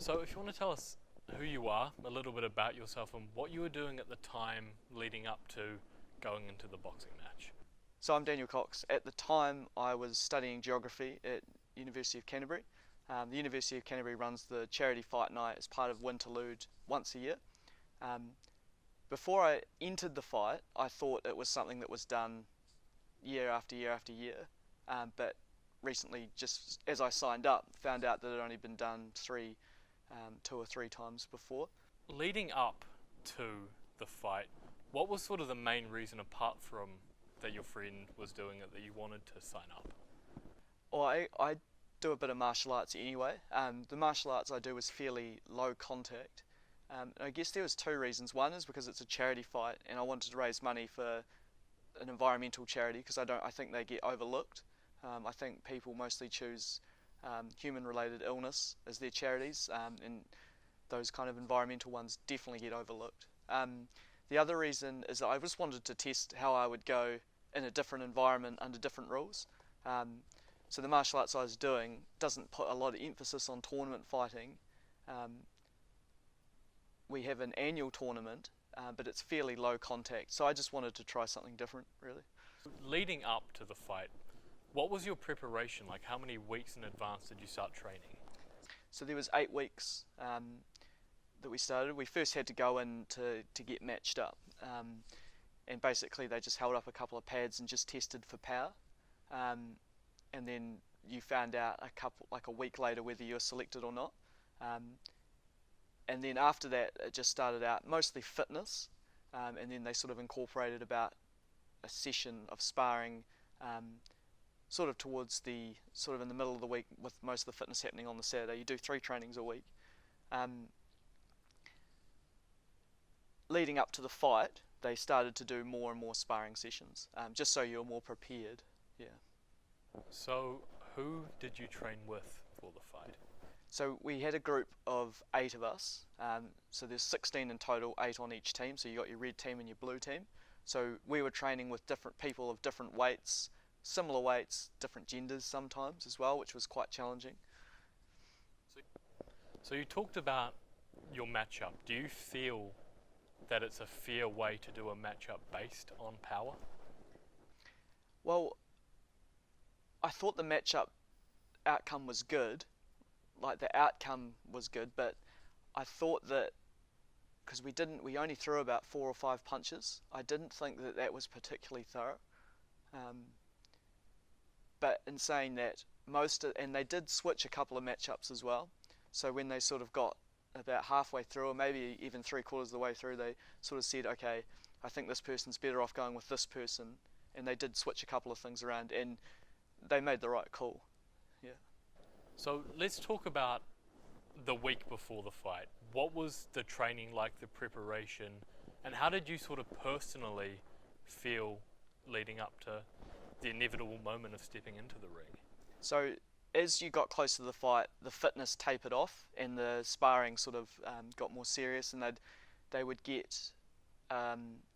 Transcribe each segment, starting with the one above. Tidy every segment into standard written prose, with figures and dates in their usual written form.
So if you want to tell us who you are, a little bit about yourself and what you were doing at the time leading up to going into the boxing match. So I'm Daniel Cox. At the time I was studying geography at University of Canterbury. The University of Canterbury runs the charity fight night as part of Winterlude once a year. Um, Before I entered the fight, I thought it was something that was done year after year after year, but recently, just as I signed up, found out that it had only been done two or three times before. Leading up to the fight, what was sort of the main reason, apart from that your friend was doing it, that you wanted to sign up? Well, I do a bit of martial arts anyway. The martial arts I do is fairly low contact. And I guess there was two reasons. One is because it's a charity fight, and I wanted to raise money for an environmental charity because I think they get overlooked. I think people mostly choose human-related illness as their charities, and those kind of environmental ones definitely get overlooked. The other reason is that I just wanted to test how I would go in a different environment under different rules. So the martial arts I was doing doesn't put a lot of emphasis on tournament fighting. We have an annual tournament, but it's fairly low contact, so I just wanted to try something different, really. Leading up to the fight, what was your preparation like? How many weeks in advance did you start training? So there was 8 weeks that we started. We first had to go in to get matched up, and basically they just held up a couple of pads and just tested for power, and then you found out a week later whether you were selected or not. And then after that, it just started out mostly fitness, and then they sort of incorporated about a session of sparring, sort of in the middle of the week, with most of the fitness happening on the Saturday. You do 3 trainings a week. Leading up to the fight, they started to do more and more sparring sessions, just so you're more prepared. Yeah. So who did you train with for the fight? So we had a group of 8 of us, so there's 16 in total, 8 on each team, so you got your red team and your blue team. So we were training with different people of different weights, similar weights, different genders sometimes as well, which was quite challenging. So you talked about your matchup. Do you feel that it's a fair way to do a matchup based on power? Well, I thought the matchup outcome was good. Like, the outcome was good, but I thought that because we only threw about 4 or 5 punches, I didn't think that was particularly thorough. But in saying that, and they did switch a couple of matchups as well. So when they sort of got about halfway through, or maybe even 3/4 of the way through, they sort of said, okay, I think this person's better off going with this person, and they did switch a couple of things around, and they made the right call. Yeah. So let's talk about the week before the fight. What was the training like, the preparation, and how did you sort of personally feel leading up to the inevitable moment of stepping into the ring? So as you got close to the fight, the fitness tapered off and the sparring sort of got more serious, and they would get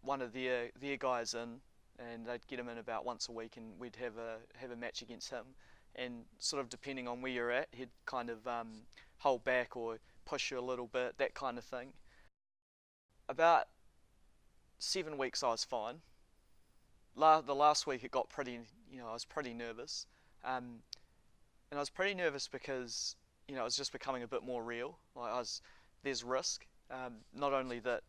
one of their guys in, and they'd get him in about once a week, and we'd have a match against him. And sort of depending on where you're at, he'd kind of hold back or push you a little bit, that kind of thing. About 7 weeks I was fine. The last week it got pretty, I was pretty nervous. And I was pretty nervous because, it was just becoming a bit more real. There's risk. Not only that,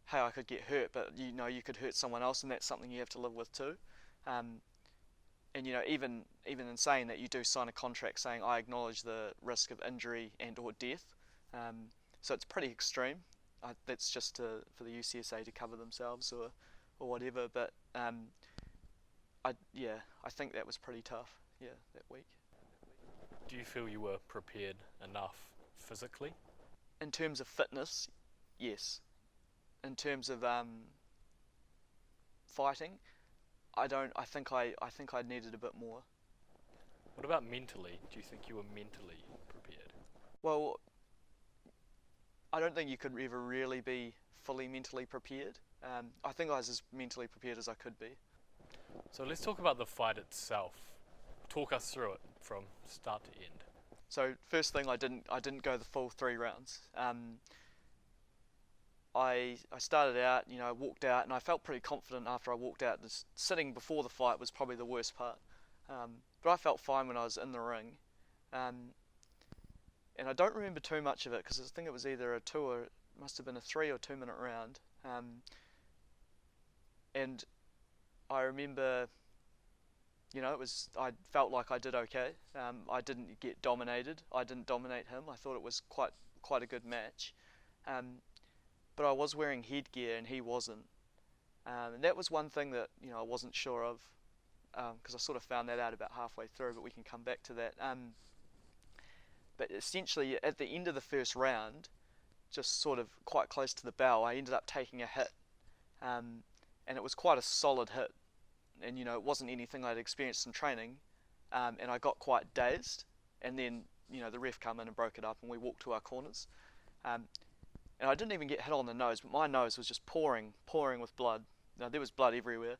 hey, I could get hurt, but you could hurt someone else, and that's something you have to live with too. And even in saying that, you do sign a contract saying I acknowledge the risk of injury and or death. So it's pretty extreme. That's just for the UCSA to cover themselves or whatever. But I think that was pretty tough. Yeah, that week. Do you feel you were prepared enough physically? In terms of fitness, yes. In terms of fighting, I think I needed a bit more. What about mentally? Do you think you were mentally prepared? Well, I don't think you could ever really be fully mentally prepared. I think I was as mentally prepared as I could be. So let's talk about the fight itself. Talk us through it from start to end. So first thing, I didn't go the full 3 rounds. I started out, I walked out, and I felt pretty confident after I walked out. This sitting before the fight was probably the worst part, but I felt fine when I was in the ring, um, and I don't remember too much of it because I think it was either a two or it must have been a 3 or 2 minute round, and I remember, I felt like I did okay. I didn't get dominated. I didn't dominate him. I thought it was quite a good match. But I was wearing headgear and he wasn't. And that was one thing that I wasn't sure of, because I sort of found that out about halfway through, but we can come back to that. But essentially, at the end of the first round, just sort of quite close to the bell, I ended up taking a hit, and it was quite a solid hit, and it wasn't anything I'd experienced in training, and I got quite dazed, and then the ref came in and broke it up, and we walked to our corners. And I didn't even get hit on the nose, but my nose was just pouring with blood. There was blood everywhere.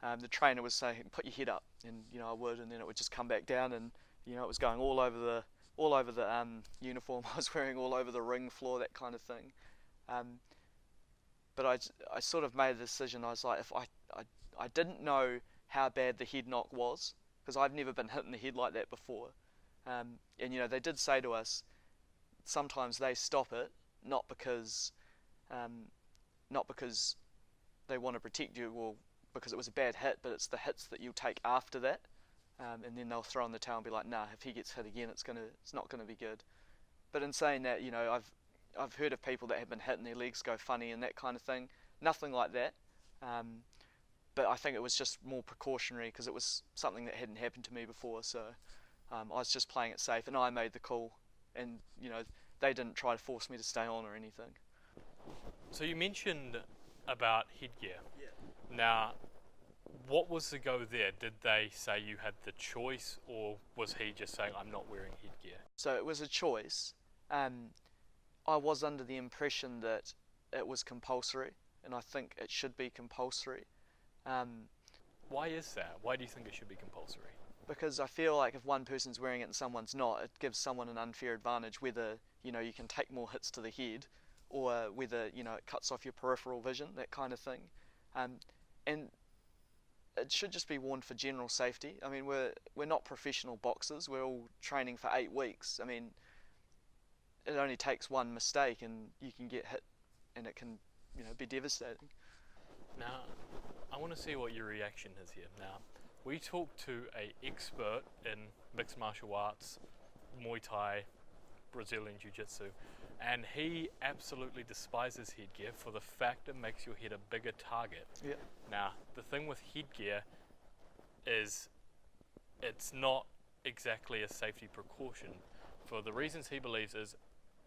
The trainer was saying, "Put your head up," and I would, and then it would just come back down, and it was going all over the uniform I was wearing, all over the ring floor, that kind of thing. But I sort of made a decision. I was like, if I didn't know how bad the head knock was, because I've never been hit in the head like that before. And they did say to us, sometimes they stop it, not because they want to protect you or because it was a bad hit, but it's the hits that you take after that, and then they'll throw in the towel and be like, nah, if he gets hit again, it's not gonna be good. But in saying that, I've heard of people that have been hit and their legs go funny and that kind of thing. Nothing like that, but I think it was just more precautionary because it was something that hadn't happened to me before. So I was just playing it safe, and I made the call, and they didn't try to force me to stay on or anything. So you mentioned about headgear. Yeah. Now, what was the go there? Did they say you had the choice, or was he just saying, I'm not wearing headgear? So it was a choice. I was under the impression that it was compulsory, and I think it should be compulsory. Why is that? Why do you think it should be compulsory? Because I feel like if one person's wearing it and someone's not, it gives someone an unfair advantage, whether you can take more hits to the head, or whether it cuts off your peripheral vision, that kind of thing. And it should just be worn for general safety. I mean, we're not professional boxers. We're all training for 8 weeks. I mean, it only takes one mistake and you can get hit, and it can be devastating. Now, I want to see what your reaction is here. Now, we talked to an expert in mixed martial arts, Muay Thai, Brazilian Jiu-Jitsu, and he absolutely despises headgear for the fact it makes your head a bigger target. Yeah. Now, the thing with headgear is it's not exactly a safety precaution. For the reasons he believes is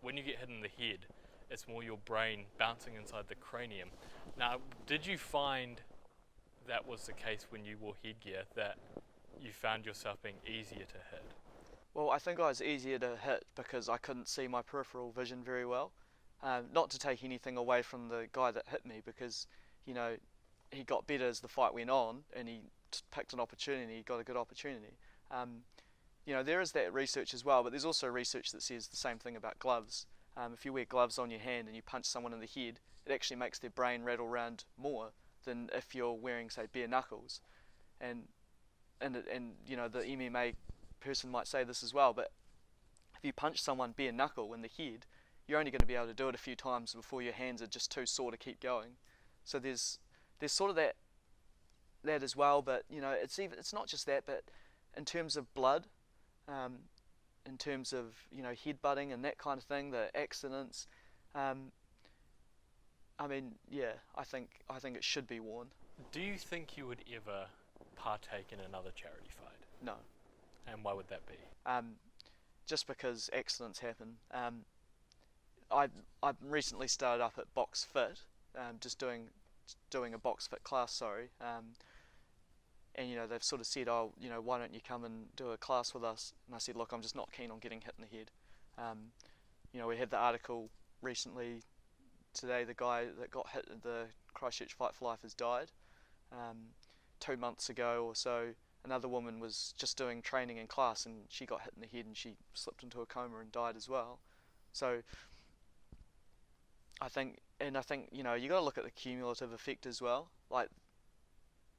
when you get hit in the head, it's more your brain bouncing inside the cranium. Now, did you find that was the case when you wore headgear, that you found yourself being easier to hit? Well, I think I was easier to hit because I couldn't see my peripheral vision very well. Not to take anything away from the guy that hit me, because he got better as the fight went on, and he picked an opportunity, he got a good opportunity. There is that research as well, but there's also research that says the same thing about gloves. If you wear gloves on your hand and you punch someone in the head, it actually makes their brain rattle around more than if you're wearing, say, bare knuckles. And the MMA person might say this as well, but if you punch someone bare knuckle in the head, you're only going to be able to do it a few times before your hands are just too sore to keep going. So there's sort of that as well, but it's not just that, but in terms of blood, in terms of headbutting and that kind of thing, the accidents, I think it should be worn. Do you think you would ever partake in another charity fight? No. And why would that be? Just because accidents happen. I've recently started up at Box Fit, just doing a Box Fit class, sorry. And they've sort of said, why don't you come and do a class with us? And I said, look, I'm just not keen on getting hit in the head. We had the article recently today, the guy that got hit at the Christchurch Fight for Life has died 2 months ago or so. another woman was just doing training in class and she got hit in the head and she slipped into a coma and died as well. So I think you know, you got to look at the cumulative effect as well. Like,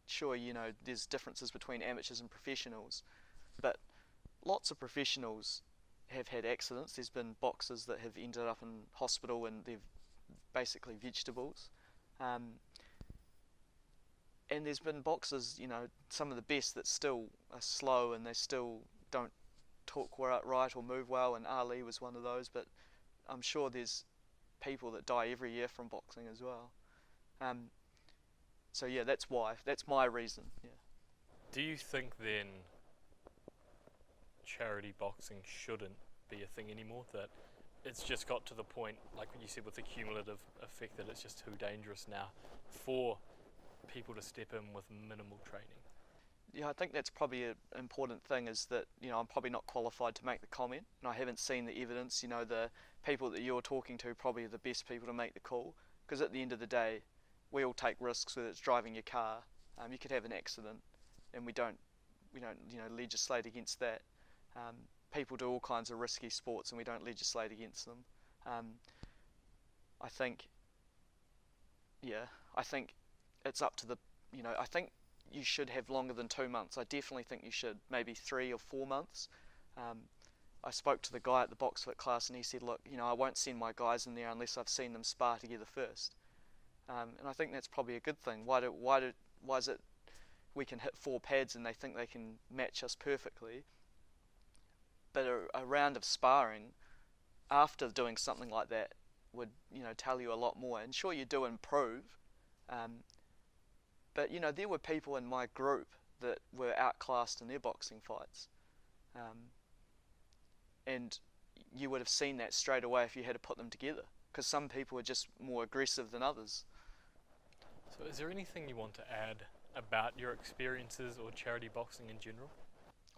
sure, you know, there's differences between amateurs and professionals, but lots of professionals have had accidents. There's been boxers that have ended up in hospital and they're basically vegetables. And there's been boxers, you know, some of the best that still are slow and they still don't talk right or move well, and Ali was one of those, but I'm sure there's people that die every year from boxing as well. So yeah, that's why. That's my reason. Yeah. Do you think then charity boxing shouldn't be a thing anymore? That it's just got to the point, like what you said, with the cumulative effect, that it's just too dangerous now for people to step in with minimal training? Yeah, I think that's probably an important thing, is that, you know, I'm probably not qualified to make the comment, and I haven't seen the evidence. You know, the people that you're talking to probably are the best people to make the call, because at the end of the day, we all take risks, whether it's driving your car. You could have an accident, and we don't, you know, legislate against that. People do all kinds of risky sports, and we don't legislate against them. I think it's up to the, you know, I think you should have longer than 2 months. I definitely think you should, maybe 3 or 4 months. I spoke to the guy at the box fit class and he said, look, you know, I won't send my guys in there unless I've seen them spar together first. And I think that's probably a good thing. Why is it we can hit 4 pads and they think they can match us perfectly, but a round of sparring after doing something like that would, you know, tell you a lot more. And sure, you do improve, but you know, there were people in my group that were outclassed in their boxing fights, and you would have seen that straight away if you had to put them together, because some people are just more aggressive than others. So is there anything you want to add about your experiences or charity boxing in general?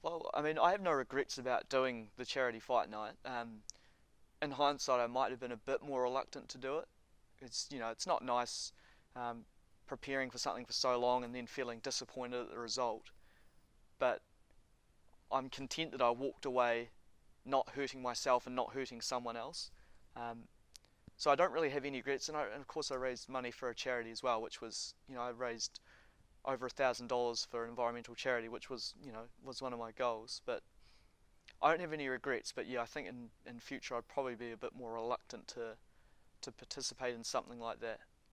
Well, I mean, I have no regrets about doing the charity fight night. In hindsight, I might have been a bit more reluctant to do it. It's, you know, it's not nice preparing for something for so long and then feeling disappointed at the result. But I'm content that I walked away not hurting myself and not hurting someone else. So I don't really have any regrets. And of course I raised money for a charity as well, which was, you know, I raised over $1,000 for an environmental charity, which was, you know, was one of my goals. But I don't have any regrets. But yeah, I think in future I'd probably be a bit more reluctant to participate in something like that.